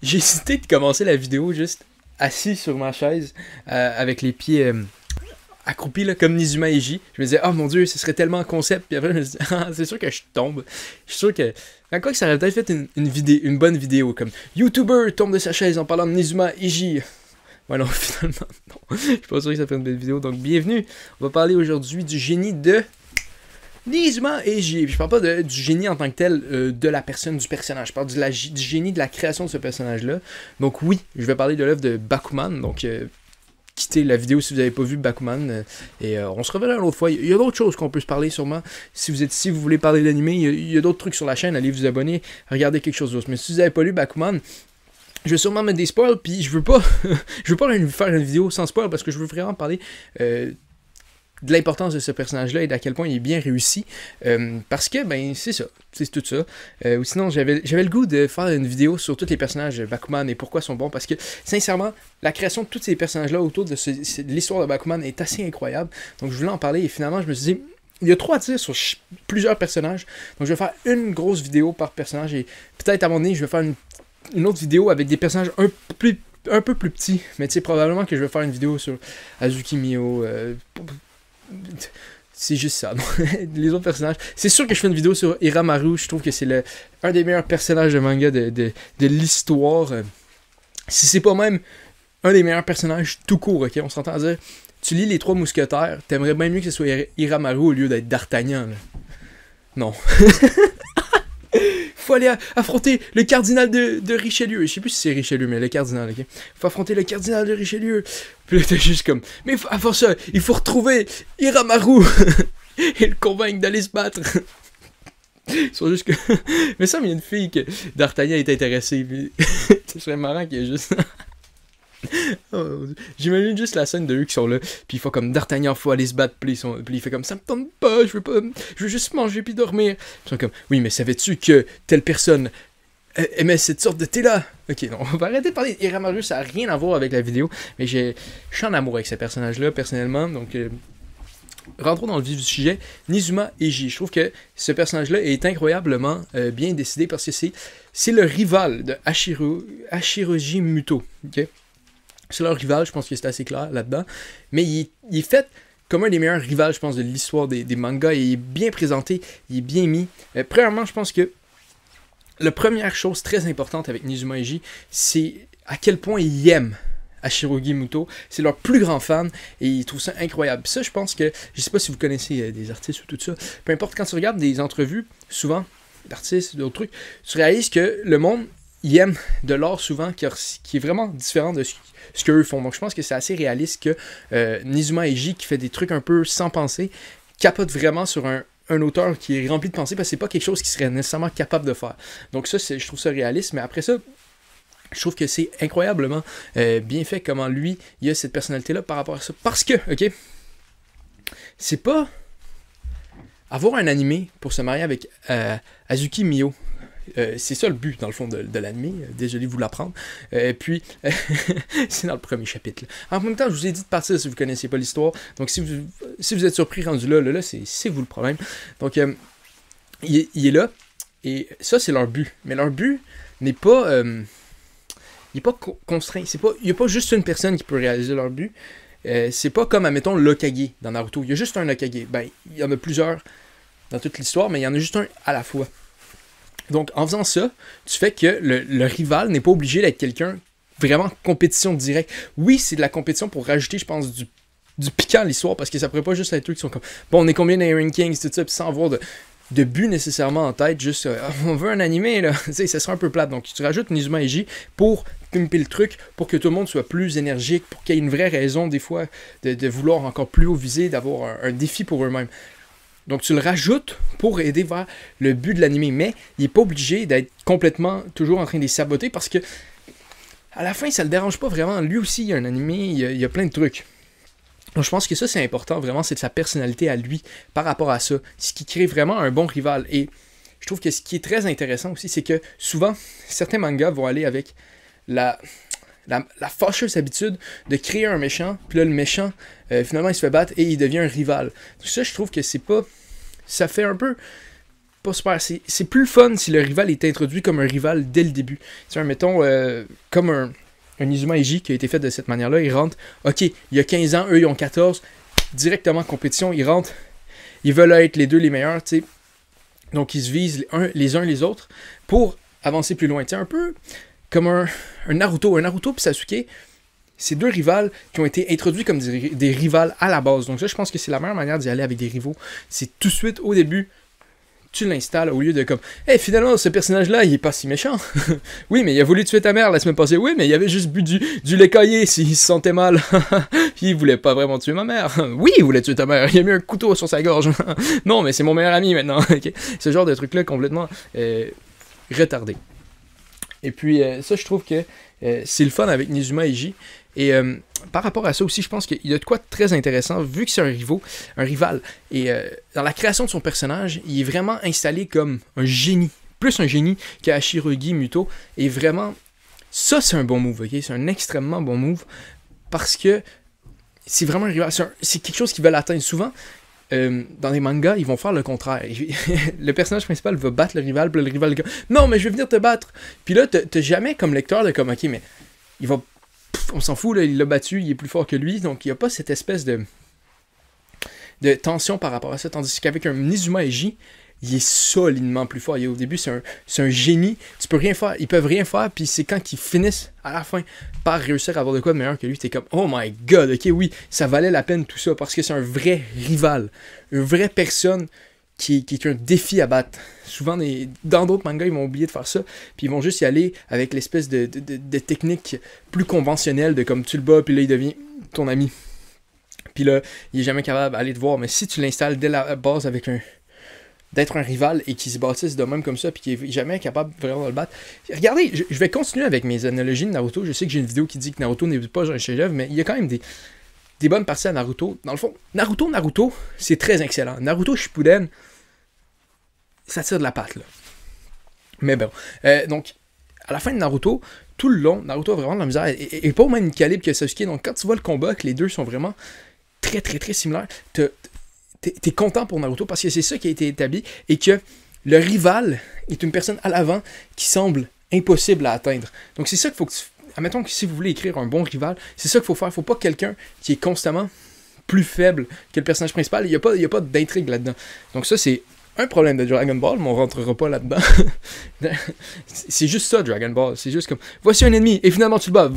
J'ai hésité de commencer la vidéo juste assis sur ma chaise avec les pieds accroupis là, comme Nizuma Eiji. Je me disais, oh mon dieu, ce serait tellement un concept. Puis après, je me disais, ah, c'est sûr que je tombe. Je suis sûr que. Quoi que ça aurait peut-être fait une bonne vidéo comme YouTuber tombe de sa chaise en parlant de Nizuma Eiji. Ouais, non, finalement, non. Je suis pas sûr que ça fait une belle vidéo. Donc, bienvenue. On va parler aujourd'hui du génie de Nizuma Eiji. Puis je parle pas du génie en tant que tel de la personne, du personnage. Je parle du génie de la création de ce personnage-là. Donc, oui, je vais parler de l'œuvre de Bakuman. Donc, quittez la vidéo si vous n'avez pas vu Bakuman. Et on se reverra l'autre fois. Il y a d'autres choses qu'on peut se parler sûrement. Si vous êtes ici, vous voulez parler d'anime, il y a d'autres trucs sur la chaîne. Allez vous abonner, regardez quelque chose d'autre. Mais si vous n'avez pas lu Bakuman, je vais sûrement mettre des spoils, puis je veux pas faire une vidéo sans spoil parce que je veux vraiment parler de l'importance de ce personnage-là et d'à quel point il est bien réussi. Parce que, ben, c'est ça. C'est tout ça. Ou sinon, j'avais le goût de faire une vidéo sur tous les personnages de Bakuman et pourquoi ils sont bons. Parce que, sincèrement, la création de tous ces personnages-là autour de l'histoire de Bakuman est assez incroyable. Donc, je voulais en parler et finalement, je me suis dit, il y a trop à dire sur plusieurs personnages. Donc, je vais faire une grosse vidéo par personnage et peut-être à un moment donné, je vais faire une autre vidéo avec des personnages un peu plus petits. Mais tu sais, probablement que je vais faire une vidéo sur Azuki Mio. C'est juste ça. Les autres personnages. C'est sûr que je fais une vidéo sur Iramaru. Je trouve que c'est un des meilleurs personnages de manga de l'histoire. Si c'est pas même un des meilleurs personnages tout court, ok? On s'entend à dire, tu lis Les Trois Mousquetaires, t'aimerais bien mieux que ce soit Iramaru au lieu d'être D'Artagnan. Là. Non. Faut aller affronter le cardinal de Richelieu. Je sais plus si c'est Richelieu, mais le cardinal, ok? Faut affronter le cardinal de Richelieu. Puis là, t'es juste comme, mais avant ça, il faut retrouver Iramaru et le convaincre d'aller se battre. Ils sont juste que. Mais ça, il y a une fille que D'Artagnan est intéressé. Puis... Ce serait marrant qu'il y ait juste. Oh, j'imagine juste la scène de eux qui sont là, puis il faut comme D'Artagnan, faut aller se battre, puis il fait comme ça me tente pas, je veux juste manger puis dormir. Ils sont comme, oui, mais savais-tu que telle personne aimait cette sorte de thé-là? Ok, non, on va arrêter de parler d'Iramaru, ça n'a rien à voir avec la vidéo, mais je suis en amour avec ce personnage-là, personnellement, donc rentrons dans le vif du sujet. Nizuma Eiji, je trouve que ce personnage-là est incroyablement bien décidé parce que c'est le rival de Hashiroji Muto, ok? C'est leur rival, je pense que c'est assez clair là-dedans. Mais il est fait comme un des meilleurs rivals, je pense, de l'histoire des mangas. Il est bien présenté, il est bien mis. Premièrement, je pense que la première chose très importante avec Nizuma Eiji, c'est à quel point il aime Hashirogi Muto. C'est leur plus grand fan et il trouve ça incroyable. Puis ça, je pense que, je sais pas si vous connaissez des artistes ou tout ça, peu importe, quand tu regardes des entrevues, souvent, d'artistes, d'autres trucs, tu réalises que le monde, il aime de l'art souvent qui est vraiment différent de ce qu'eux font. Donc je pense que c'est assez réaliste que Nizuma Eiji, qui fait des trucs un peu sans penser, capote vraiment sur un auteur qui est rempli de pensée parce que c'est pas quelque chose qu'il serait nécessairement capable de faire. Donc ça, je trouve ça réaliste, mais après ça, je trouve que c'est incroyablement bien fait comment lui, il a cette personnalité-là par rapport à ça. Parce que, ok, c'est pas avoir un animé pour se marier avec Azuki Mio. C'est ça le but, dans le fond, de l'anime. Désolé de vous l'apprendre. Puis, c'est dans le premier chapitre. Là. En même temps, je vous ai dit de partir si vous ne connaissez pas l'histoire. Donc, si vous êtes surpris rendu là, c'est vous le problème. Donc, il est là. Et ça, c'est leur but. Mais leur but n'est pas... il n'est pas contraint. Il n'y a pas juste une personne qui peut réaliser leur but. C'est pas comme, admettons, l'Hokage dans Naruto. Il y a juste un Hokage. Ben, il y en a plusieurs dans toute l'histoire, mais il y en a juste un à la fois. Donc, en faisant ça, tu fais que le rival n'est pas obligé d'être quelqu'un vraiment compétition directe. Oui, c'est de la compétition pour rajouter, je pense, du piquant à l'histoire, parce que ça pourrait pas juste être eux qui sont comme, bon, on est combien dans les rankings, tout ça, puis sans avoir de but nécessairement en tête, juste, on veut un animé, là, tu sais, ça serait un peu plate. Donc, tu rajoutes Nizuma Eiji pour pimper le truc, pour que tout le monde soit plus énergique, pour qu'il y ait une vraie raison, des fois, de vouloir encore plus haut viser, d'avoir un défi pour eux-mêmes. Donc tu le rajoutes pour aider vers le but de l'anime, mais il n'est pas obligé d'être complètement toujours en train de les saboter parce que à la fin ça le dérange pas vraiment. Lui aussi il y a un anime, il y a plein de trucs. Donc je pense que ça c'est important, vraiment c'est de sa personnalité à lui par rapport à ça, ce qui crée vraiment un bon rival. Et je trouve que ce qui est très intéressant aussi, c'est que souvent certains mangas vont aller avec la fâcheuse habitude de créer un méchant, puis là le méchant, finalement il se fait battre et il devient un rival. Donc ça je trouve que c'est pas... Ça fait un peu pas super. C'est plus le fun si le rival est introduit comme un rival dès le début. Tu sais, mettons, comme un Inazuma Eiji qui a été fait de cette manière-là, il rentre, ok, il y a 15 ans, eux ils ont 14, directement en compétition, ils rentrent, ils veulent être les deux les meilleurs, tu sais. Donc ils se visent les uns les autres pour avancer plus loin. Tu sais, un peu comme un Naruto. Un Naruto et Sasuke, c'est deux rivales qui ont été introduits comme des rivales à la base. Donc ça, je pense que c'est la meilleure manière d'y aller avec des rivaux. C'est tout de suite, au début, tu l'installes au lieu de comme « Hey, finalement, ce personnage-là, il est pas si méchant. » Oui, mais il a voulu tuer ta mère la semaine passée. Oui, mais il avait juste bu du lait caillé s'il se sentait mal. Puis il voulait pas vraiment tuer ma mère. Oui, il voulait tuer ta mère. Il a mis un couteau sur sa gorge. Non, mais c'est mon meilleur ami maintenant. Okay. Ce genre de truc-là complètement retardé. Et puis, ça, je trouve que c'est le fun avec Inazuma Eiji. Et par rapport à ça aussi, je pense qu'il y a de quoi de très intéressant, vu que c'est un rival. Et dans la création de son personnage, il est vraiment installé comme un génie. Plus un génie qu'Hashirogi Muto. Et vraiment, ça c'est un bon move, ok? C'est un extrêmement bon move. Parce que c'est vraiment un rival. C'est quelque chose qu'ils veulent atteindre souvent. Dans les mangas, ils vont faire le contraire. Le personnage principal va battre le rival, puis le rival dit « Non, mais je vais venir te battre! » Puis là, t'as jamais comme lecteur de comme « Ok, mais il va... » on s'en fout, là, il l'a battu, il est plus fort que lui, donc il n'y a pas cette espèce de tension par rapport à ça, tandis qu'avec un Inazuma Eiji, il est solidement plus fort. Au début, c'est un génie, tu peux rien faire, ils peuvent rien faire, puis c'est quand ils finissent, à la fin, par réussir à avoir de quoi de meilleur que lui, t'es comme, oh my god, ok, oui, ça valait la peine tout ça, parce que c'est un vrai rival, une vraie personne qui est un défi à battre. Souvent, dans d'autres mangas, ils vont oublier de faire ça, puis ils vont juste y aller avec l'espèce de technique plus conventionnelle, de comme tu le bats, puis là, il devient ton ami. Puis là, il est jamais capable d'aller te voir, mais si tu l'installes dès la base avec d'être un rival et qu'il se bâtisse de même comme ça, puis qu'il est jamais capable vraiment de le battre. Regardez, je vais continuer avec mes analogies de Naruto. Je sais que j'ai une vidéo qui dit que Naruto n'est pas un chef-d'œuvre, mais il y a quand même des bonnes parties à Naruto. Dans le fond, Naruto, c'est très excellent. Naruto Shippuden, ça tire de la patte, là. Mais bon. Donc, à la fin de Naruto, tout le long, Naruto a vraiment de la misère. Et pas au même calibre que Sasuke. Donc, quand tu vois le combat, que les deux sont vraiment très, très, très similaires, t'es content pour Naruto parce que c'est ça qui a été établi et que le rival est une personne à l'avant qui semble impossible à atteindre. Donc, c'est ça qu'il faut que tu... Admettons que si vous voulez écrire un bon rival, c'est ça qu'il faut faire. Il ne faut pas quelqu'un qui est constamment plus faible que le personnage principal. Il n'y a pas d'intrigue là-dedans. Donc ça, c'est un problème de Dragon Ball, mais on ne rentrera pas là-dedans. C'est juste ça, Dragon Ball. C'est juste comme, voici un ennemi, et finalement tu le bats,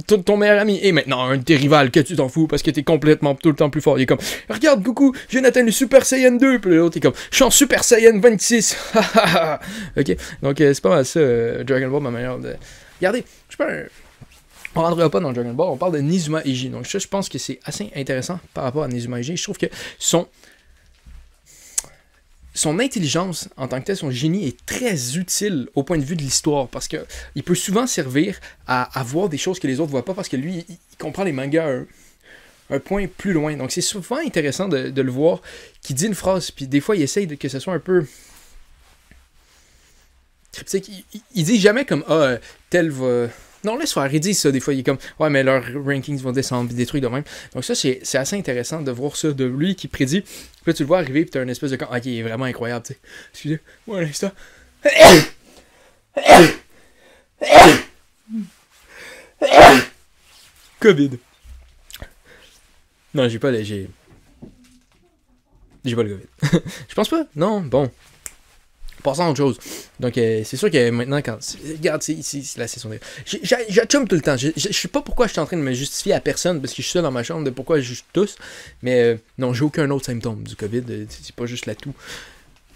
ton meilleur ami, et maintenant un de tes rivales, que tu t'en fous, parce que t'es complètement tout le temps plus fort. Il est comme, regarde, coucou, je viens d'atteindre le Super Saiyan 2, puis l'autre est comme, je suis en Super Saiyan 26. Ok, donc c'est pas mal ça, Dragon Ball, ma manière de... Regardez, je peux... On ne rentrera pas dans Dragon Ball, on parle de Inazuma Eiji. Donc ça, je pense que c'est assez intéressant par rapport à Inazuma Eiji. Je trouve que son intelligence en tant que tel, son génie est très utile au point de vue de l'histoire parce qu'il peut souvent servir à voir des choses que les autres ne voient pas parce que lui, il comprend les mangas un point plus loin. Donc c'est souvent intéressant de le voir qui dit une phrase, puis des fois il essaye que ce soit un peu cryptique. Il dit jamais comme « Ah, tel va... » Non, laisse faire, il dit ça des fois, il est comme « Ouais, mais leurs rankings vont descendre, des trucs de même. » Donc ça, c'est assez intéressant de voir ça, de lui qui prédit. Puis là, tu le vois arriver, puis t'as une espèce de... Ah, il est vraiment incroyable, tu sais. Excusez, moi, un instant. COVID. Non, j'ai pas le COVID. Je pense pas. Non, bon. Passons à autre chose. Donc, c'est sûr que maintenant, quand... Regarde, c'est la session de... J'achum tout le temps. Je sais pas pourquoi je suis en train de me justifier à personne, parce que je suis seul dans ma chambre de pourquoi je tousse. Mais non, j'ai aucun autre symptôme du COVID. C'est pas juste la toux.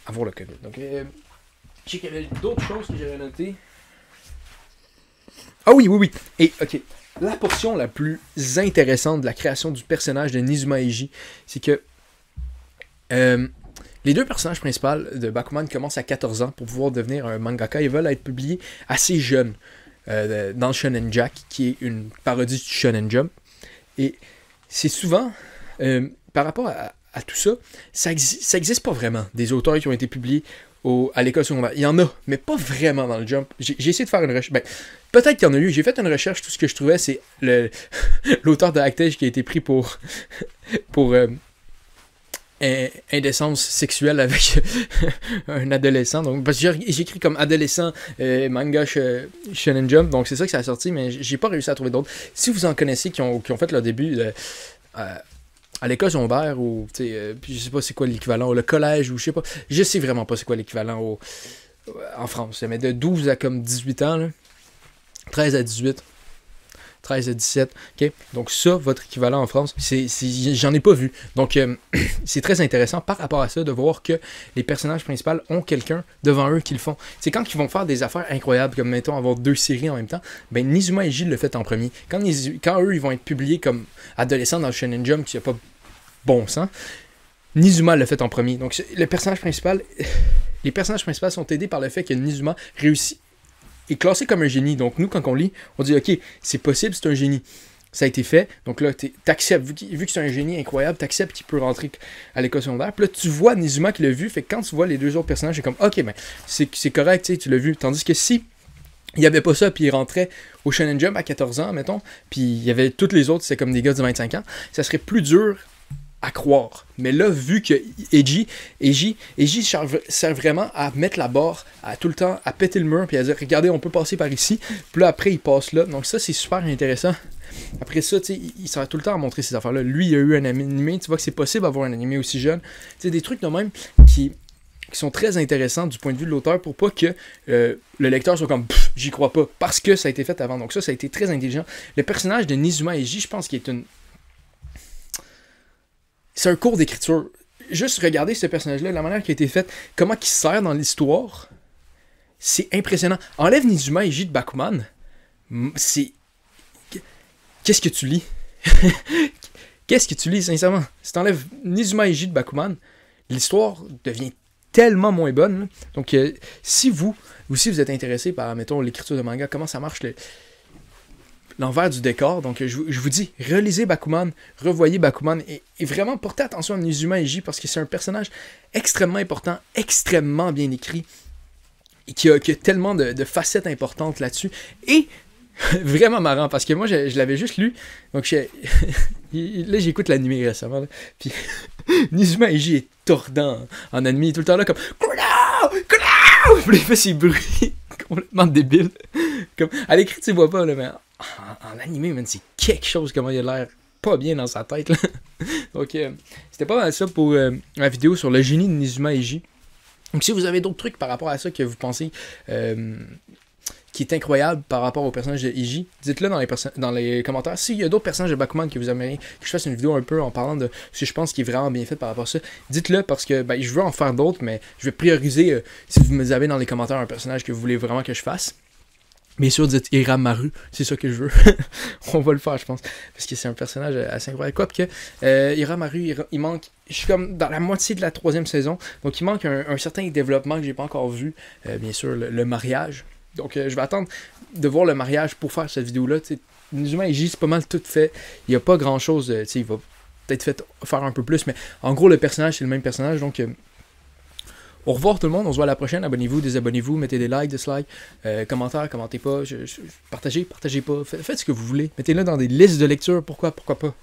Avoir le COVID. Donc, je sais qu'il y avait d'autres choses que j'avais notées. Ah oui. Et, ok. La portion la plus intéressante de la création du personnage de Inazuma Eiji, c'est que... les deux personnages principaux de Bakuman commencent à 14 ans pour pouvoir devenir un mangaka. Ils veulent être publiés assez jeunes dans Shonen Jack, qui est une parodie du Shonen Jump. Et c'est souvent, par rapport à tout ça, ça existe pas vraiment. Des auteurs qui ont été publiés à l'école secondaire. Il y en a, mais pas vraiment dans le Jump. J'ai essayé de faire une recherche. Ben, peut-être qu'il y en a eu. J'ai fait une recherche. Tout ce que je trouvais, c'est l'auteur de Actage qui a été pris pour indécence sexuelle avec un adolescent. Donc, parce que j'écris comme adolescent manga Shonen Jump, donc c'est ça que ça a sorti, mais j'ai pas réussi à trouver d'autres. Si vous en connaissez qui ont fait leur début à l'école secondaire, ou puis je sais pas c'est quoi l'équivalent, ou le collège, ou je sais vraiment pas c'est quoi l'équivalent en France, mais de 12 à comme 18 ans, là, 13 à 18, 13 à 17, ok? Donc ça, votre équivalent en France, j'en ai pas vu. Donc c'est très intéressant par rapport à ça de voir que les personnages principaux ont quelqu'un devant eux qui le font. C'est quand ils vont faire des affaires incroyables, comme mettons avoir 2 séries en même temps, ben Nizuma Eiji le fait en premier. Quand eux, ils vont être publiés comme adolescents dans le Shonen Jump, qui n'a pas bon sens, Nizuma le fait en premier. Donc les personnages principaux sont aidés par le fait que Nizuma est classé comme un génie. Donc nous, quand on lit, on dit ok, c'est possible, c'est un génie. Ça a été fait. Donc là, t'acceptes, vu que c'est un génie incroyable, t'acceptes qu'il peut rentrer à l'école secondaire. Puis là, tu vois Nizuma qui l'a vu. Fait que quand tu vois les 2 autres personnages, c'est comme ok, ben c'est correct, tu l'as vu. Tandis que si il n'y avait pas ça, puis il rentrait au Shonen Jump à 14 ans, mettons, puis il y avait tous les autres, c'est comme des gars de 25 ans, ça serait plus dur à croire. Mais là, vu que Eiji sert vraiment à mettre la barre, à tout le temps, à péter le mur, puis à dire, regardez, on peut passer par ici, puis là, après, il passe là. Donc ça, c'est super intéressant. Après ça, tu sais, il sert tout le temps à montrer ces affaires-là. Lui, il a eu un animé, tu vois que c'est possible d'avoir un animé aussi jeune. Tu sais, des trucs de même qui sont très intéressants du point de vue de l'auteur pour pas que le lecteur soit comme « j'y crois pas », parce que ça a été fait avant. Donc ça a été très intelligent. Le personnage de Nizuma Eiji, je pense qu'il est c'est un cours d'écriture. Juste regarder ce personnage-là, la manière qui a été faite, comment il sert dans l'histoire, c'est impressionnant. Enlève Nizuma Eiji de Bakuman, c'est... Qu'est-ce que tu lis? Qu'est-ce que tu lis, sincèrement? Si t'enlèves Nizuma Eiji de Bakuman, l'histoire devient tellement moins bonne. Là. Donc, si vous êtes intéressé par, mettons, l'écriture de manga, comment ça marche, l'envers du décor. Donc, je vous dis, relisez Bakuman, revoyez Bakuman et vraiment portez attention à Nizuma Eiji parce que c'est un personnage extrêmement important, extrêmement bien écrit et qui a tellement de facettes importantes là-dessus. Et vraiment marrant parce que moi, je l'avais juste lu. Donc, là, j'écoute l'anime récemment. Là, puis, Nizuma Eiji est tordant en anime. Tout le temps là, comme Kurao! Kurao! Puis il fait ses bruits complètement débiles. Comme, à l'écrit, tu vois pas, là, mais en animé, man, c'est quelque chose comment il a l'air pas bien dans sa tête. Là. Donc, c'était pas mal ça pour la vidéo sur le génie de Nizuma Eiji. Donc, si vous avez d'autres trucs par rapport à ça que vous pensez qui est incroyable par rapport au personnage de Eiji, dites-le dans les commentaires. S'il y a d'autres personnages de Bakuman que vous aimeriez que je fasse une vidéo un peu en parlant de ce que je pense qui est vraiment bien fait par rapport à ça, dites-le parce que je veux en faire d'autres, mais je vais prioriser si vous me avez dans les commentaires un personnage que vous voulez vraiment que je fasse. Bien sûr, dites Iramaru, c'est ça que je veux. On va le faire, je pense. Parce que c'est un personnage assez incroyable. Quoi que Iramaru, il manque. Je suis comme dans la moitié de la 3e saison. Donc il manque un certain développement que j'ai pas encore vu. Bien sûr, le mariage. Donc je vais attendre de voir le mariage pour faire cette vidéo-là. Nizuma Eiji, c'est pas mal tout fait. Il n'y a pas grand chose. Il va peut-être faire un peu plus. Mais en gros, le personnage, c'est le même personnage. Donc. Au revoir tout le monde, on se voit à la prochaine, abonnez-vous, désabonnez-vous, mettez des likes, dislikes, commentaires, commentez pas, partagez pas, faites ce que vous voulez, mettez-le dans des listes de lecture, pourquoi pas.